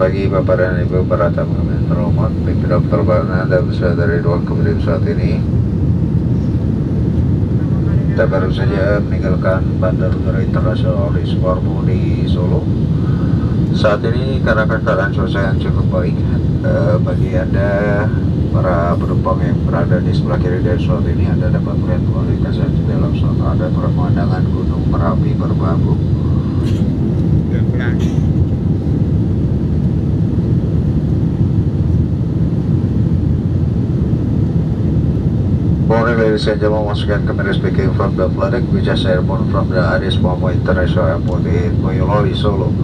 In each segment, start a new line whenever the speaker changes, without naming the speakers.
pagi Bapak dan Ibu para tamu yang terhormat, pimpin Dr. Bana dan beserta dari ruang kemudian saat ini. Kita baru saja meninggalkan Bandar Udara Internasional Soekarno di Solo. Saat ini karena keadaan cuaca yang cukup baik, bagi Anda para penumpang yang berada di sebelah kiri dari pesawat ini, Anda dapat melihat kualitas di dalam pesawat. Ada pemandangan Gunung Merapi berbambu. Morning, ladies and gentlemen. Once again, Commander speaking from the flight deck. We just airborne from the Addis Ababa International Airport in Boyolali, Solo.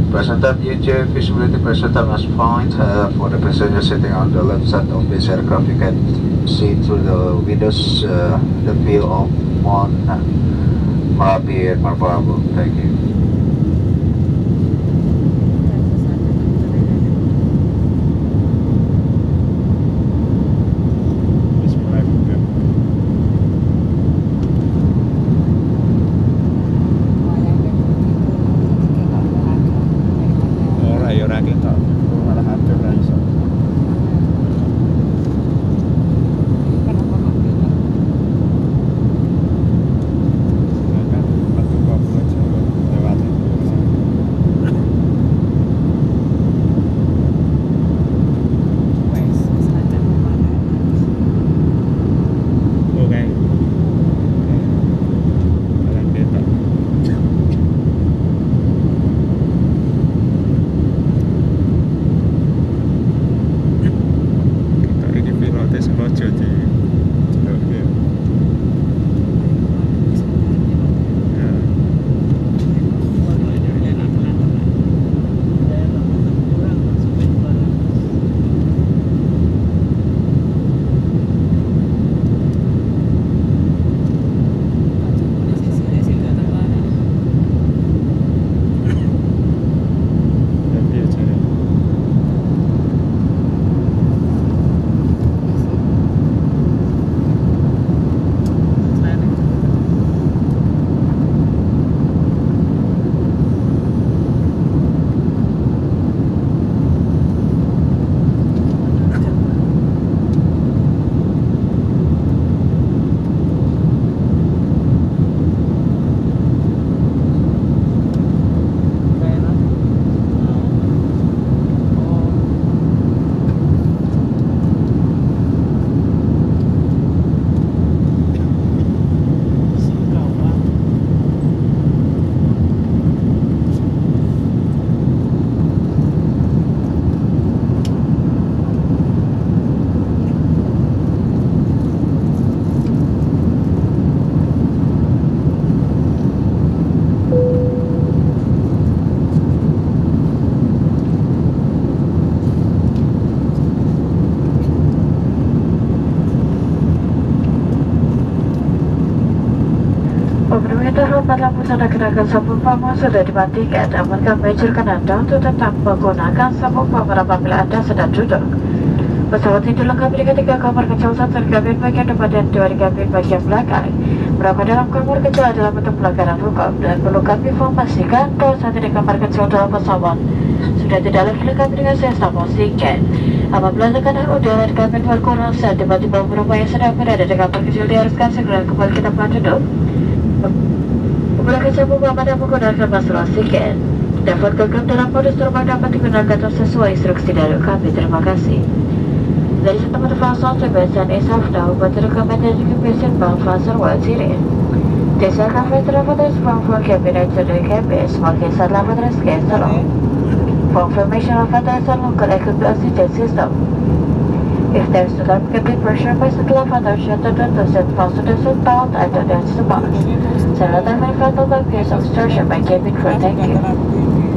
Present time UJ visibility present time is fine. For the passenger sitting on the left side of this aircraft, you can see through the windows the view of Mount Merapi and Merbabu. Thank you.
Tanda kenakan sabuk pamor sudah dimatikan, namun kami anjurkan Anda untuk tetap menggunakan sabuk pamor apabila Anda sedang duduk. Pesawat ini dilengkapi dengan 3 kamar kecil, 1 di kabin bagian depan dan 2 di kabin bagian belakang. Berapa dalam kamar kecil adalah bentuk pelanggaran hukum dan perlu kami informasikan bahwa saat ini kamar kecil dalam pesawat sudah tidak lagi dilengkapi dengan sistem oksigen. Apabila tekanan udara di kabin berkurang saat tiba-tiba beberapa yang sedang berada di kamar kecil diharuskan segera kembali ke tempat duduk. Menggunakan sabuk pamor dan menggunakan masker oksigen dapat gegap dalam modus terbang dapat digunakan sesuai instruksi dari kami. Terima kasih. Dari teman fason sebagian isaf tahu buat recommended occupation bound faster while sitting. This aircraft travelers from cabin to the cabin smoking salamanders gas alone. For information of attention local equipped oxygen system. If there is alarm cabin pressure by setelah father shutter to set faster the seatbelt and the dance the box. Several time manufactured by peers of structure by cabin crew. Thank you.